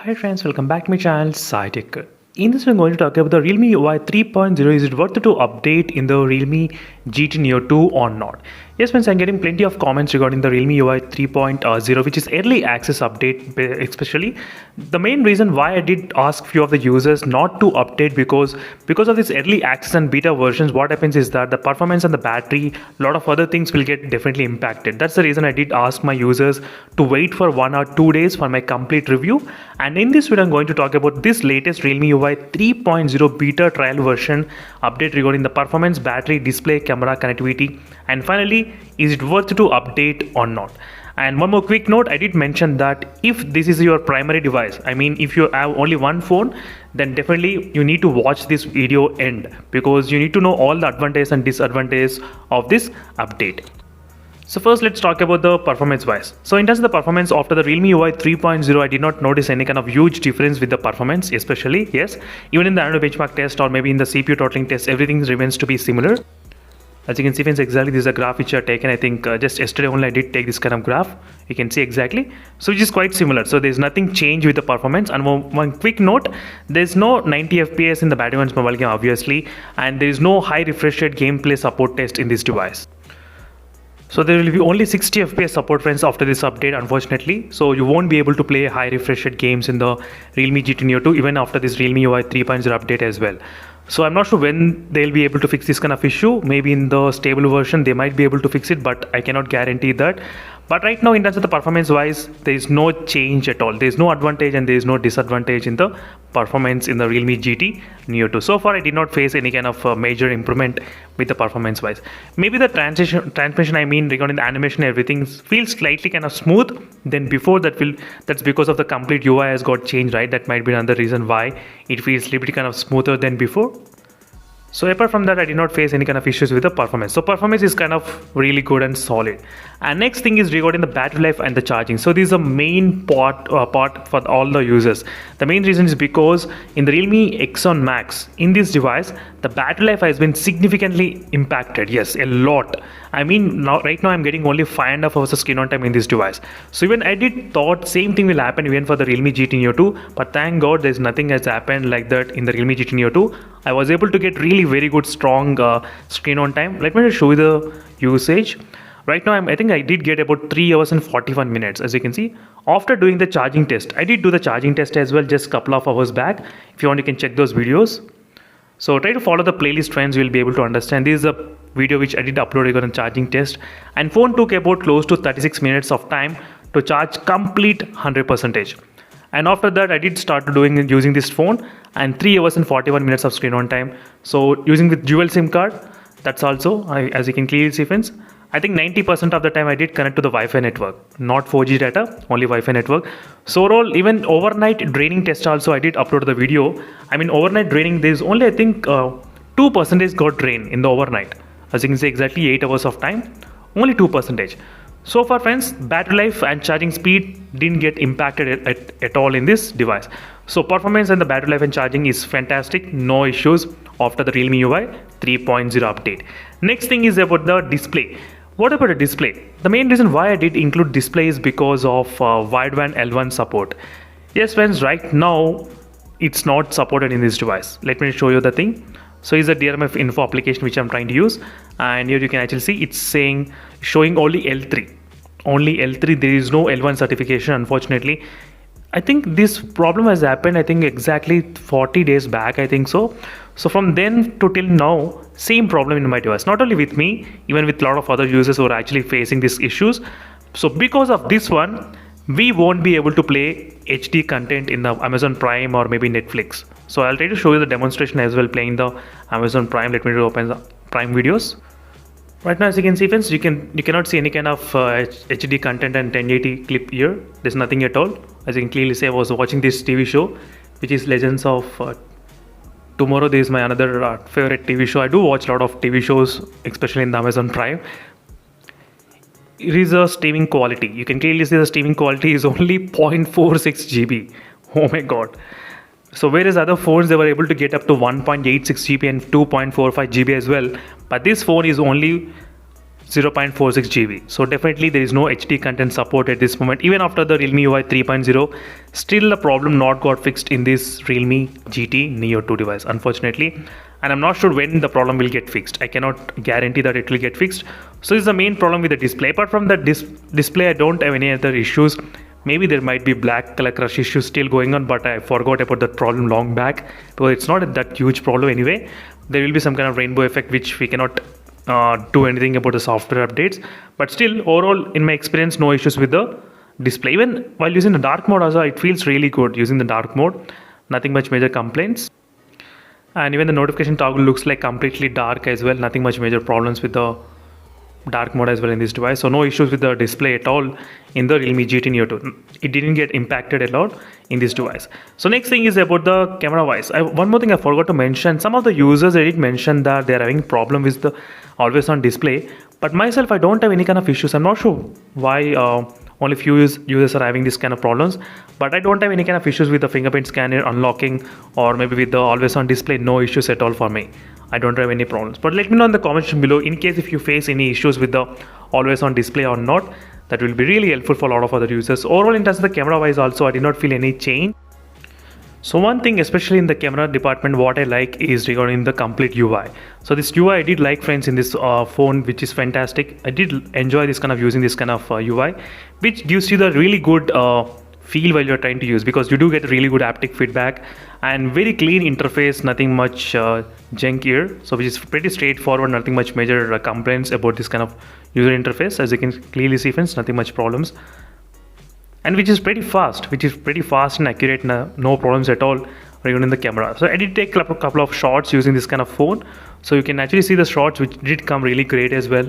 Hi friends, welcome back to my channel SciTech. In this I'm going to talk about the Realme Ui 3.0. Is it worth to update in the Realme GT Neo 2 or not? Yes friends, I'm getting plenty of comments regarding the Realme Ui 3.0, which is early access update especially. The main reason why I did ask few of the users not to update because of this early access and beta versions, what happens is that the performance and the battery, a lot of other things will get definitely impacted. That's the reason I did ask my users to wait for 1 or 2 days for my complete review. And in this video I'm going to talk about this latest Realme Ui 3.0 beta trial version update regarding the performance, battery, display, camera, connectivity, and finally, is it worth to update or not? And one more quick note, I did mention that if this is your primary device, I mean if you have only one phone, then definitely you need to watch this video end because you need to know all the advantages and disadvantages of this update. So first let's talk about the performance wise. So in terms of the performance, after the Realme Ui 3.0, I did not notice any kind of huge difference with the performance, especially, yes, even in the Android benchmark test or maybe in the CPU throttling test, everything remains to be similar. As you can see friends, exactly this is a graph which I have taken. I think just yesterday only I did take this kind of graph. You can see exactly. So which is quite similar. So there's nothing changed with the performance. And one quick note, there's no 90 FPS in the Battle One's mobile game obviously. And there is no high refresh rate gameplay support test in this device. So there will be only 60 FPS support friends after this update, unfortunately. So you won't be able to play high refresh rate games in the Realme GT Neo 2 even after this Realme Ui 3.0 update as well. So I'm not sure when they'll be able to fix this kind of issue. Maybe in the stable version they might be able to fix it, but I cannot guarantee that. But right now in terms of the performance wise, there is no change at all. There is no advantage and there is no disadvantage in the performance in the Realme GT Neo 2. So far I did not face any kind of major improvement with the performance wise. Maybe the transmission I mean regarding the animation, everything feels slightly kind of smooth than before. That's because of the complete UI has got changed, right? That might be another reason why it feels a little bit kind of smoother than before. So apart from that, I did not face any kind of issues with the performance. So performance is kind of really good and solid. And next thing is regarding the battery life and the charging. So this is a main part for all the users. The main reason is because in the Realme X1 Max, in this device, the battery life has been significantly impacted. Yes, a lot. I mean, right now I'm getting only 5.5 hours of screen on time in this device. So even I did thought same thing will happen even for the Realme GT Neo 2, but thank God there's nothing has happened like that in the Realme GT Neo 2. I was able to get really very good strong screen on time. Let me just show you the usage. Right now I think I did get about 3 hours and 41 minutes, as you can see. After doing the charging test, I did do the charging test as well just a couple of hours back. If you want, you can check those videos. So try to follow the playlist trends, you will be able to understand. This is a video which I did upload regarding charging test, and phone took about close to 36 minutes of time to charge complete 100%. And after that I did start using this phone, and 3 hours and 41 minutes of screen on time. So using the dual SIM card, that's also, as you can clearly see friends, I think 90% of the time I did connect to the Wi-Fi network, not 4G data, only Wi-Fi network. So overall, even overnight draining test also I did upload the video. I mean overnight draining, there is only I think 2% got drained in the overnight. As you can see, exactly 8 hours of time, only 2%. So far friends, battery life and charging speed didn't get impacted at all in this device. So performance and the battery life and charging is fantastic, no issues after the Realme Ui 3.0 update. Next thing is about the display. What about the display? The main reason why I did include display is because of wideband L1 support. Yes friends, right now it's not supported in this device. Let me show you the thing. So it's a DRMF info application which I'm trying to use, and here you can actually see it's showing only L3. Only L3, there is no L1 certification, unfortunately. I think this problem has happened, I think exactly 40 days back, I think so. So from then to till now, same problem in my device. Not only with me, even with a lot of other users who are actually facing these issues. So because of this one, we won't be able to play HD content in the Amazon Prime or maybe Netflix. So I'll try to show you the demonstration as well playing the Amazon Prime. Let me open the Prime videos. Right now, as you can see friends, you cannot see any kind of HD content and 1080 clip here. There's nothing at all. As you can clearly see, I was watching this TV show, which is Legends of Tomorrow. This is my another favorite TV show. I do watch a lot of TV shows, especially in the Amazon Prime. It is a streaming quality. You can clearly see the streaming quality is only 0.46 GB. Oh my god. So whereas other phones, they were able to get up to 1.86 GB and 2.45 GB as well, but this phone is only 0.46 GB. So definitely there is no HD content support at this moment. Even after the Realme UI 3.0, still the problem not got fixed in this Realme GT Neo 2 device, unfortunately. And I'm not sure when the problem will get fixed. I cannot guarantee that it will get fixed. So this is the main problem with the display. Apart from the display, I don't have any other issues. Maybe there might be black color crush issues still going on, but I forgot about that problem long back, because it's not that huge problem anyway. There will be some kind of rainbow effect which we cannot do anything about the software updates, but still overall in my experience no issues with the display. Even while using the dark mode also, it feels really good using the dark mode. Nothing much major complaints. And even the notification toggle looks like completely dark as well. Nothing much major problems with the dark mode as well in this device. So no issues with the display at all in the Realme GT Neo 2. It didn't get impacted a lot in this device. So next thing is about the camera wise. One more thing I forgot to mention. Some of the users did mention that they're having problem with the always on display, but myself I don't have any kind of issues. I'm not sure why only few users are having this kind of problems, but I don't have any kind of issues with the fingerprint scanner unlocking, or maybe with the always on display. No issues at all for me. I don't have any problems, but let me know in the comments below in case if you face any issues with the always on display or not. That will be really helpful for a lot of other users. Overall in terms of the camera wise also, I did not feel any change. So one thing especially in the camera department what I like is regarding the complete UI. So this UI I did like, friends, in this phone, which is fantastic. I did enjoy this kind of using this kind of UI, which gives you the really good feel while you're trying to use, because you do get really good haptic feedback and very clean interface, nothing much junk here. So which is pretty straightforward, nothing much major complaints about this kind of user interface. As you can clearly see, friends, nothing much problems. And which is pretty fast and accurate, no problems at all regarding the camera. So I did take a couple of shots using this kind of phone, so you can actually see the shots which did come really great as well.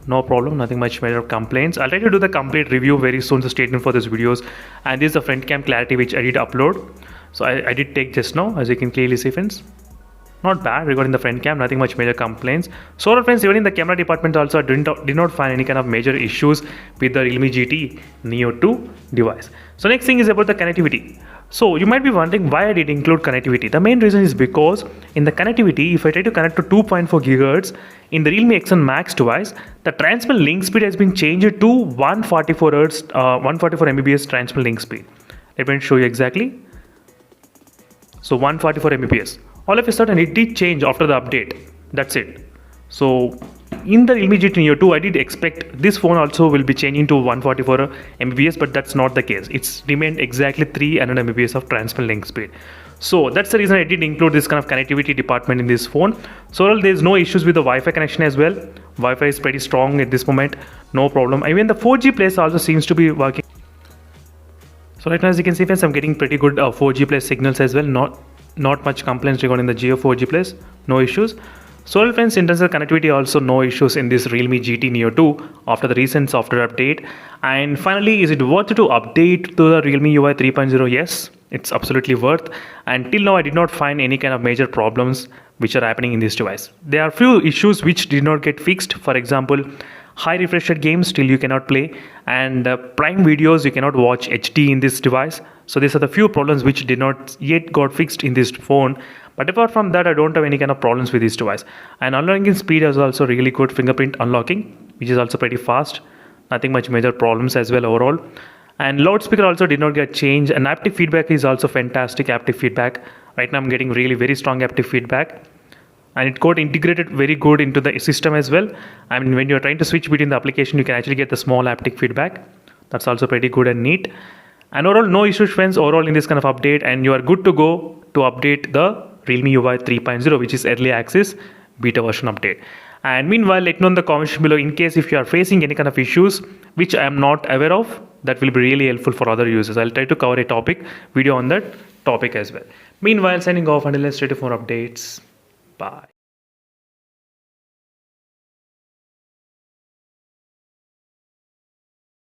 No problem, nothing much major complaints. I'll try to do the complete review very soon, so stay tuned for these videos. And this is the front cam clarity which I did upload. So I did take just now, as you can clearly see, friends. Not bad regarding the front cam, nothing much major complaints. So friends, even in the camera department also, I did not find any kind of major issues with the Realme GT Neo 2 device. So next thing is about the connectivity. So you might be wondering why I did include connectivity. The main reason is because in the connectivity, if I try to connect to 2.4 GHz in the Realme X1 Max device, the transmission link speed has been changed to 144 Mbps transmission link speed. Let me show you exactly. So 144 Mbps. All of a sudden it did change after the update. That's it. So in the Realme GT Neo 2, I did expect this phone also will be changing to 144 Mbps, but that's not the case. It's remained exactly 300 Mbps of transmission link speed. So that's the reason I did include this kind of connectivity department in this phone. So there's no issues with the Wi-Fi connection as well. Wi-Fi is pretty strong at this moment, no problem. Even the 4G place also seems to be working. So right now, as you can see, friends, I'm getting pretty good 4G plus signals as well. Not much complaints regarding the Jio 4G plus, no issues. So friends, in terms of connectivity also no issues in this Realme GT Neo 2 after the recent software update. And finally, is it worth to update to the Realme UI 3.0? Yes, it's absolutely worth. And till now I did not find any kind of major problems which are happening in this device. There are few issues which did not get fixed. For example, high refresh rate games still you cannot play, and prime videos you cannot watch HD in this device. So these are the few problems which did not yet got fixed in this phone. But apart from that, I don't have any kind of problems with this device. And unlocking speed is also really good, fingerprint unlocking, which is also pretty fast. Nothing much major problems as well overall. And loudspeaker also did not get changed, and haptic feedback is also fantastic haptic feedback. Right now I'm getting really very strong haptic feedback. And it got integrated very good into the system as well. I mean, when you're trying to switch between the application, you can actually get the small haptic feedback. That's also pretty good and neat. And overall, no issues, friends, overall in this kind of update. And you are good to go to update the Realme UI 3.0, which is early access beta version update. And meanwhile, let me know in the comments below in case if you are facing any kind of issues which I am not aware of. That will be really helpful for other users. I'll try to cover a video on that topic as well. Meanwhile, signing off until let's stay tuned for more updates. Bye.